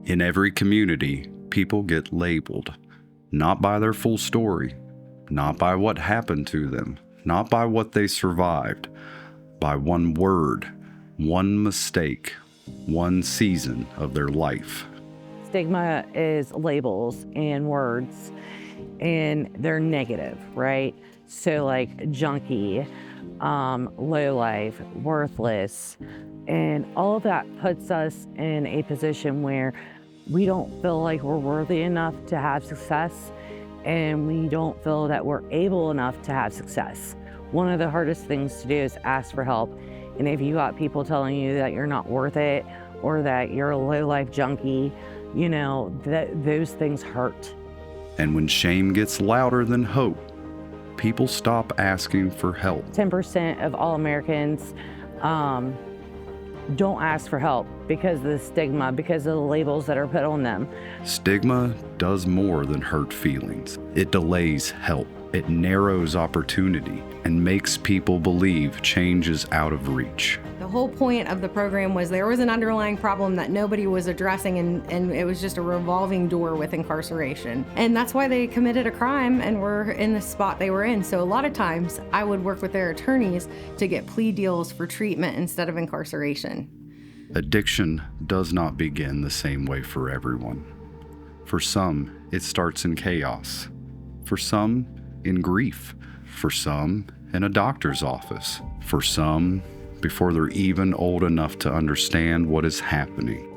In every community, people get labeled, not by their full story, not by what happened to them, not by what they survived, by one word, one mistake, one season of their life. Stigma is labels and words, and they're negative, right? So like junkie, lowlife, worthless, and all of that puts us in a position where we don't feel like we're worthy enough to have success, and we don't feel that we're able enough to have success. One of the hardest things to do is ask for help. And if you got people telling you that you're not worth it or that you're a low-life junkie, you know, those things hurt. And when shame gets louder than hope, people stop asking for help. 10% of all Americans don't ask for help because of the stigma, because of the labels that are put on them. Stigma does more than hurt feelings. It delays help. It narrows opportunity and makes people believe change is out of reach. The whole point of the program was there was an underlying problem that nobody was addressing, and it was just a revolving door with incarceration. And that's why they committed a crime and were in the spot they were in. So a lot of times I would work with their attorneys to get plea deals for treatment instead of incarceration. Addiction does not begin the same way for everyone. For some, it starts in chaos. For some, in grief. For some, in a doctor's office. For some, before they're even old enough to understand what is happening.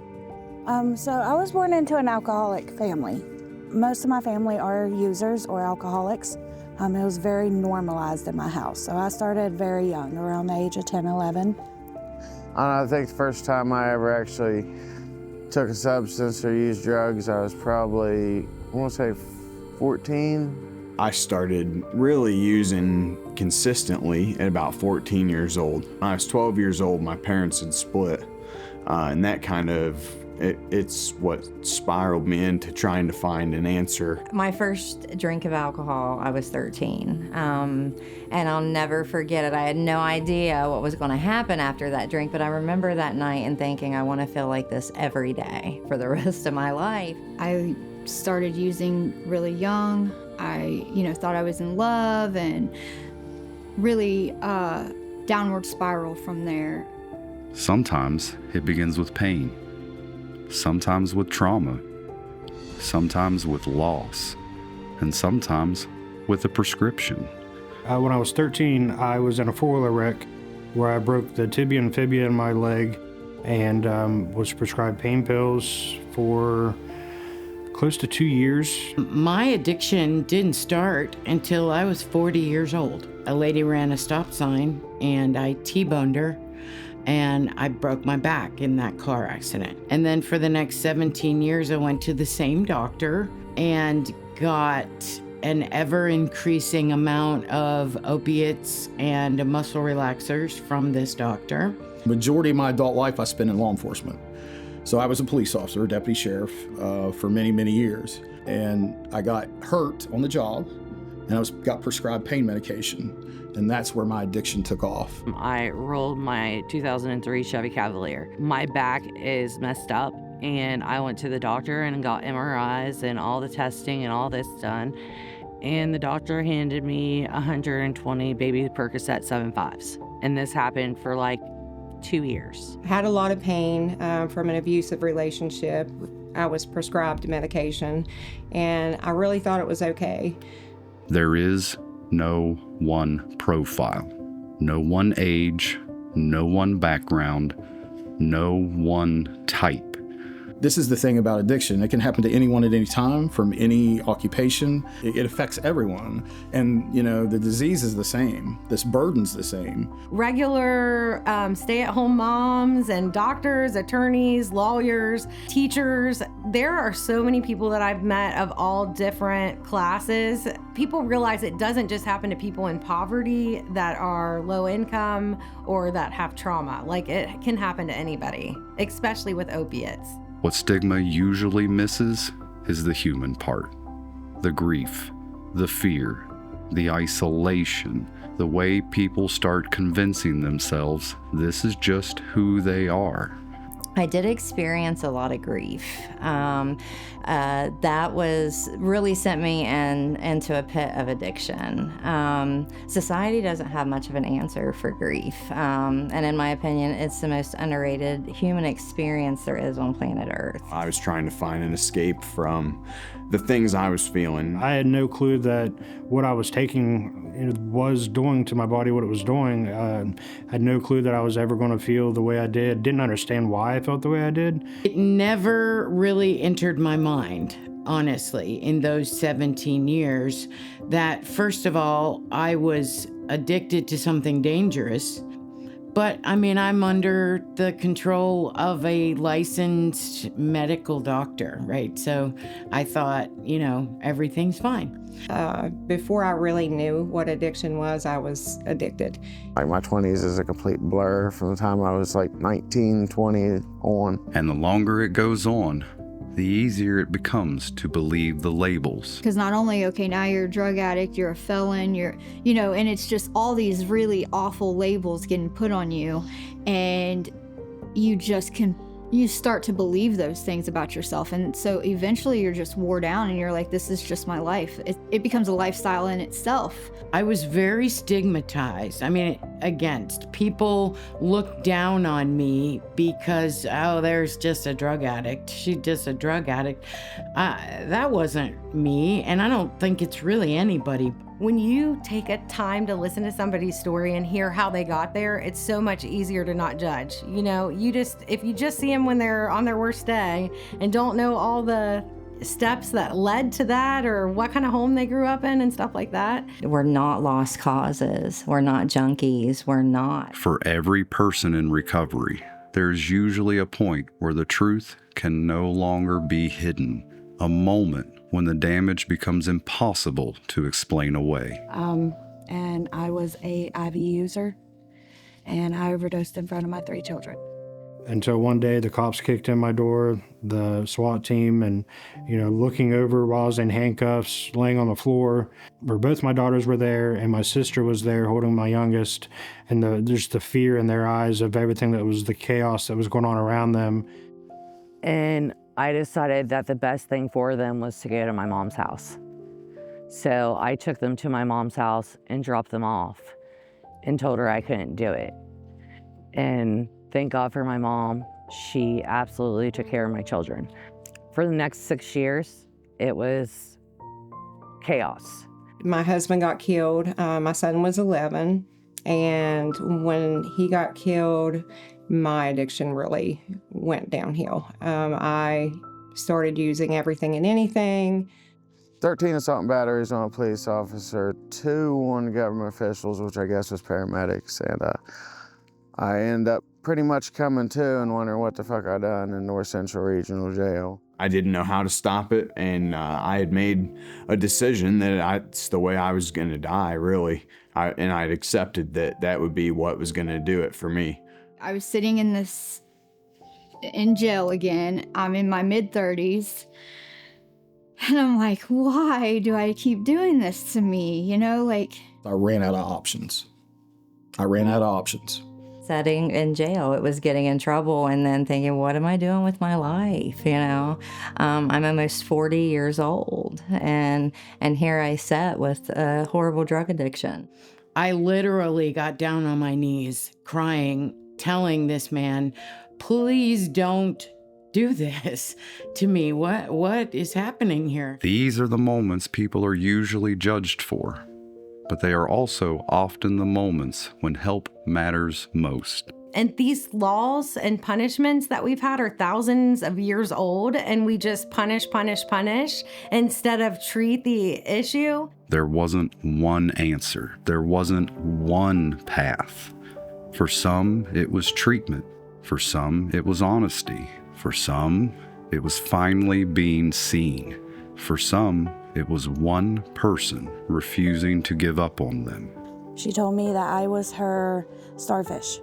So I was born into an alcoholic family. Most of my family are users or alcoholics. It was very normalized in my house. So I started very young, around the age of 10, 11. I think the first time I ever actually took a substance or used drugs, I was probably, I want to say 14. I started really using consistently at about 14 years old. When I was 12 years old, my parents had split, and that kind of, it's what spiraled me into trying to find an answer. My first drink of alcohol, I was 13, and I'll never forget it. I had no idea what was going to happen after that drink, but I remember that night and thinking, I want to feel like this every day for the rest of my life. I started using really young. I, thought I was in love, and really downward spiral from there. Sometimes it begins with pain, sometimes with trauma, sometimes with loss, and sometimes with a prescription. When I was 13, I was in a four-wheeler wreck where I broke the tibia and fibula in my leg and was prescribed pain pills for close to 2 years. My addiction didn't start until I was 40 years old. A lady ran a stop sign and I T-boned her and I broke my back in that car accident. And then for the next 17 years, I went to the same doctor and got an ever-increasing amount of opiates and muscle relaxers from this doctor. Majority of my adult life I spent in law enforcement. So I was a police officer, a deputy sheriff for many, many years. And I got hurt on the job and I got prescribed pain medication. And that's where my addiction took off. I rolled my 2003 Chevy Cavalier. My back is messed up, and I went to the doctor and got MRIs and all the testing and all this done. And the doctor handed me 120 baby Percocet 7.5s. And this happened for like 2 years. I had a lot of pain from an abusive relationship. I was prescribed medication, and I really thought it was okay. There is no one profile, no one age, no one background, no one type. This is the thing about addiction. It can happen to anyone at any time, from any occupation. It affects everyone. And, the disease is the same. This burden's the same. Regular stay-at-home moms and doctors, attorneys, lawyers, teachers. There are so many people that I've met of all different classes. People realize it doesn't just happen to people in poverty that are low income or that have trauma. Like, it can happen to anybody, especially with opiates. What stigma usually misses is the human part. The grief, the fear, the isolation, the way people start convincing themselves this is just who they are. I did experience a lot of grief. That was really sent me into a pit of addiction. Society doesn't have much of an answer for grief. And in my opinion, it's the most underrated human experience there is on planet Earth. I was trying to find an escape from the things I was feeling. I had no clue that what I was taking was doing to my body what it was doing. I had no clue that I was ever going to feel the way I did. Didn't understand why I felt the way I did. It never really entered my mind, honestly, in those 17 years, that first of all, I was addicted to something dangerous. But I mean, I'm under the control of a licensed medical doctor, right? So I thought, everything's fine. Before I really knew what addiction was, I was addicted. Like my 20s is a complete blur from the time I was like 19, 20 on. And the longer it goes on, the easier it becomes to believe the labels. Because not only, okay, now you're a drug addict, you're a felon, and it's just all these really awful labels getting put on you. And you start to believe those things about yourself. And so eventually you're just wore down and you're like, this is just my life. It becomes a lifestyle in itself. I was very stigmatized. Against. People looked down on me because, there's just a drug addict. She's just a drug addict. That wasn't me, and I don't think it's really anybody. When you take a time to listen to somebody's story and hear how they got there, it's so much easier to not judge. If you just see them when they're on their worst day and don't know all the steps that led to that or what kind of home they grew up in and stuff like that. We're not lost causes. We're not junkies. We're not. For every person in recovery, there's usually a point where the truth can no longer be hidden. A moment when the damage becomes impossible to explain away. And I was a IV user, and I overdosed in front of my 3 children. Until one day the cops kicked in my door, the SWAT team, and looking over while I was in handcuffs, laying on the floor, where both my daughters were there and my sister was there holding my youngest, and there's the fear in their eyes of everything that was the chaos that was going on around them. And I decided that the best thing for them was to go to my mom's house. So I took them to my mom's house and dropped them off and told her I couldn't do it. And thank God for my mom. She absolutely took care of my children. For the next 6 years, it was chaos. My husband got killed. My son was 11. And when he got killed, my addiction really went downhill. I started using everything and anything. 13 assault and batteries on a police officer, 2 on government officials, which I guess was paramedics, and I end up pretty much coming to and wondering what the fuck I done in North Central Regional Jail. I didn't know how to stop it, and I had made a decision that it's the way I was going to die, really. And I'd accepted that would be what was going to do it for me. I was sitting in jail again. I'm in my mid-30s. And I'm like, why do I keep doing this to me? I ran out of options. Sitting in jail, it was getting in trouble and then thinking, what am I doing with my life? I'm almost 40 years old and here I sat with a horrible drug addiction. I literally got down on my knees crying, telling this man, please don't do this to me. What is happening here? These are the moments people are usually judged for, but they are also often the moments when help matters most. And these laws and punishments that we've had are thousands of years old, and we just punish instead of treat the issue. There wasn't one answer. There wasn't one path. For some, it was treatment. For some, it was honesty. For some, it was finally being seen. For some, it was one person refusing to give up on them. She told me that I was her starfish.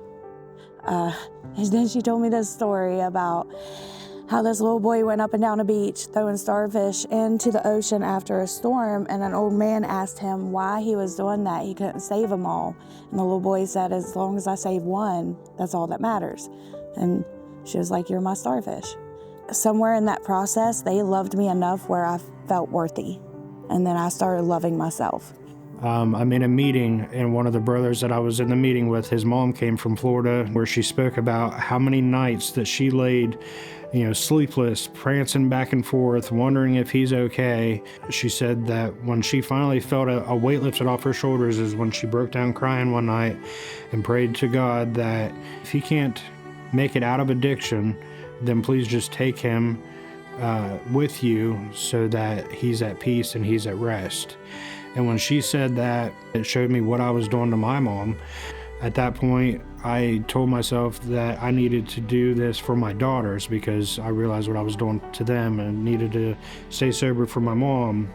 And then she told me this story about how this little boy went up and down a beach throwing starfish into the ocean after a storm, and an old man asked him why he was doing that. He couldn't save them all. And the little boy said, as long as I save one, that's all that matters. And She was like, "You're my starfish." Somewhere in that process, they loved me enough where I felt worthy. And then I started loving myself. I'm in a meeting, and one of the brothers that I was in the meeting with, his mom came from Florida, where she spoke about how many nights that she laid, sleepless, prancing back and forth, wondering if he's okay. She said that when she finally felt a weight lifted off her shoulders is when she broke down crying one night and prayed to God that if he can't make it out of addiction, then please just take him with you so that he's at peace and he's at rest. And when she said that, it showed me what I was doing to my mom. At that point, I told myself that I needed to do this for my daughters because I realized what I was doing to them and needed to stay sober for my mom.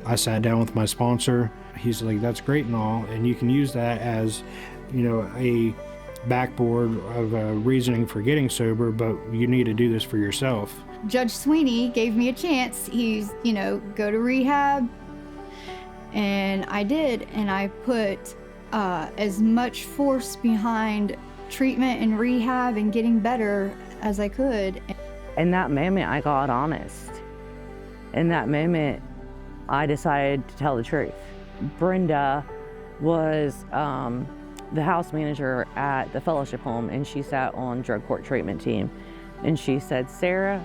I sat down with my sponsor. He's like, "That's great and all, and you can use that as, a backboard of reasoning for getting sober, but you need to do this for yourself." Judge Sweeney gave me a chance. He's, go to rehab. And I did, and I put as much force behind treatment and rehab and getting better as I could. In that moment, I got honest. In that moment, I decided to tell the truth. Brenda was the house manager at the fellowship home, and she sat on drug court treatment team. And she said, "Sarah,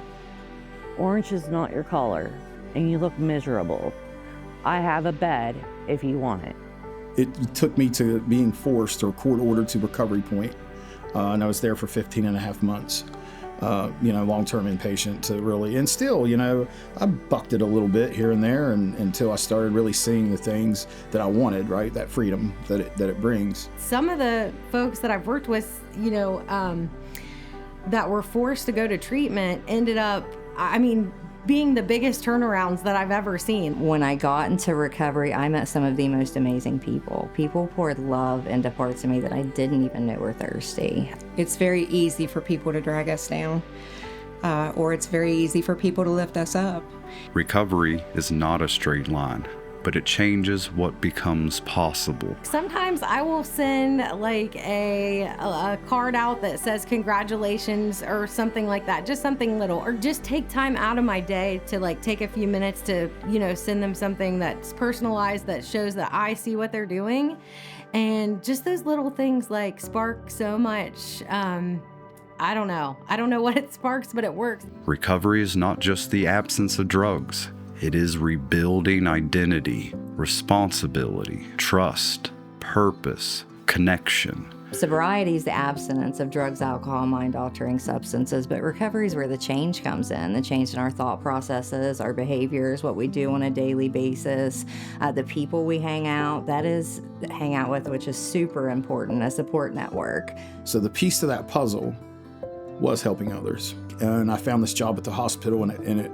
orange is not your color, and you look miserable. I have a bed if you want it." It took me to being forced or court ordered to Recovery Point, and I was there for 15 and a half months. Long-term inpatient to really, and still, I bucked it a little bit here and there until I started really seeing the things that I wanted, right? That freedom that it brings. Some of the folks that I've worked with, that were forced to go to treatment ended up, being the biggest turnarounds that I've ever seen. When I got into recovery, I met some of the most amazing people. People poured love into parts of me that I didn't even know were thirsty. It's very easy for people to drag us down, or it's very easy for people to lift us up. Recovery is not a straight line, but it changes what becomes possible. Sometimes I will send like a card out that says congratulations or something like that, just something little, or just take time out of my day to take a few minutes to, send them something that's personalized that shows that I see what they're doing. And just those little things spark so much. I don't know what it sparks, but it works. Recovery is not just the absence of drugs. It is rebuilding identity, responsibility, trust, purpose, connection. Sobriety is the abstinence of drugs, alcohol, mind-altering substances, but recovery is where the change comes in, the change in our thought processes, our behaviors, what we do on a daily basis, the people we hang out with, which is super important, a support network. So the piece to that puzzle was helping others. And I found this job at the hospital, and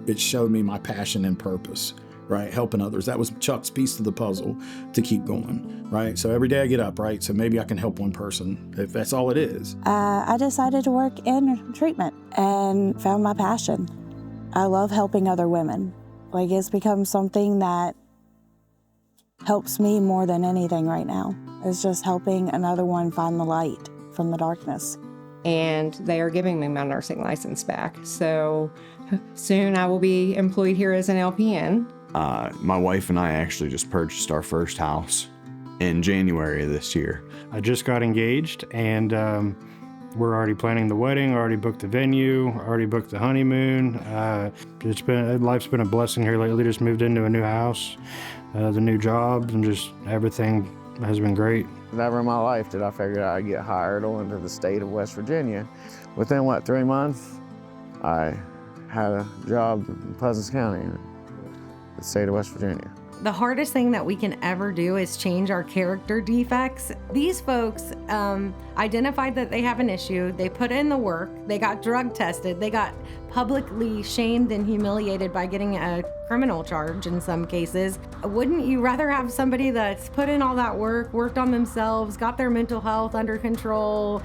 it showed me my passion and purpose, right? Helping others. That was Chuck's piece to the puzzle to keep going, right? So every day I get up, right? So maybe I can help one person, if that's all it is. I decided to work in treatment and found my passion. I love helping other women. It's become something that helps me more than anything right now. It's just helping another one find the light from the darkness. And they are giving me my nursing license back. So soon I will be employed here as an LPN. My wife and I actually just purchased our first house in January of this year. I just got engaged, and we're already planning the wedding, already booked the venue, already booked the honeymoon. Life's been a blessing here lately. Just moved into a new house, the new job, and just everything has been great. Never in my life did I figure out I'd get hired on to the state of West Virginia. Within 3 months, I had a job in Pleasant County, the state of West Virginia. The hardest thing that we can ever do is change our character defects. These folks identified that they have an issue. They put in the work. They got drug tested. They got publicly shamed and humiliated by getting a criminal charge in some cases. Wouldn't you rather have somebody that's put in all that work, worked on themselves, got their mental health under control,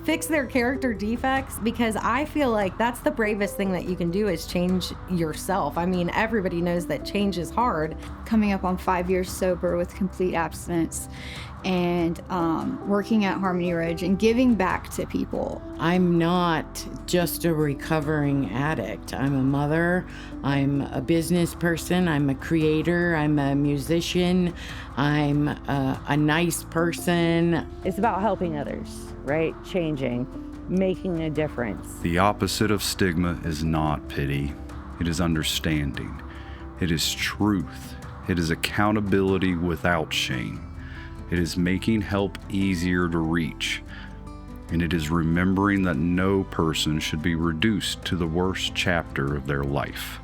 fix their character defects? Because I feel like that's the bravest thing that you can do is change yourself. Everybody knows that change is hard. Coming up on 5 years sober with complete abstinence, and working at Harmony Ridge and giving back to people. I'm not just a recovering addict. I'm a mother, I'm a business person, I'm a creator, I'm a musician, I'm a nice person. It's about helping others, right? Changing, making a difference. The opposite of stigma is not pity. It is understanding. It is truth. It is accountability without shame. It is making help easier to reach. And it is remembering that no person should be reduced to the worst chapter of their life.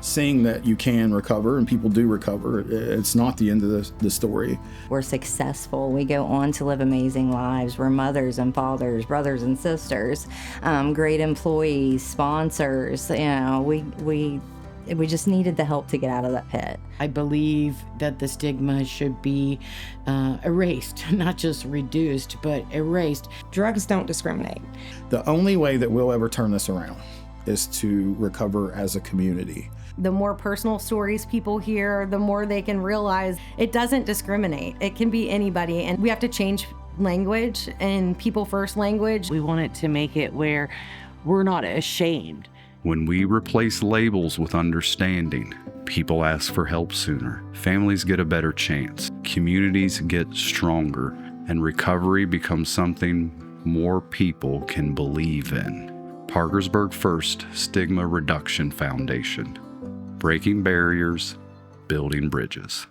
Seeing that you can recover and people do recover, it's not the end of the story. We're successful. We go on to live amazing lives. We're mothers and fathers, brothers and sisters, great employees, sponsors. You know, we just needed the help to get out of that pit. I believe that the stigma should be erased, not just reduced, but erased. Drugs don't discriminate. The only way that we'll ever turn this around is to recover as a community. The more personal stories people hear, the more they can realize it doesn't discriminate. It can be anybody, and we have to change language and people first language. We want it to make it where we're not ashamed. When we replace labels with understanding, people ask for help sooner, families get a better chance, communities get stronger, and recovery becomes something more people can believe in. Parkersburg First Stigma Reduction Foundation. Breaking barriers, building bridges.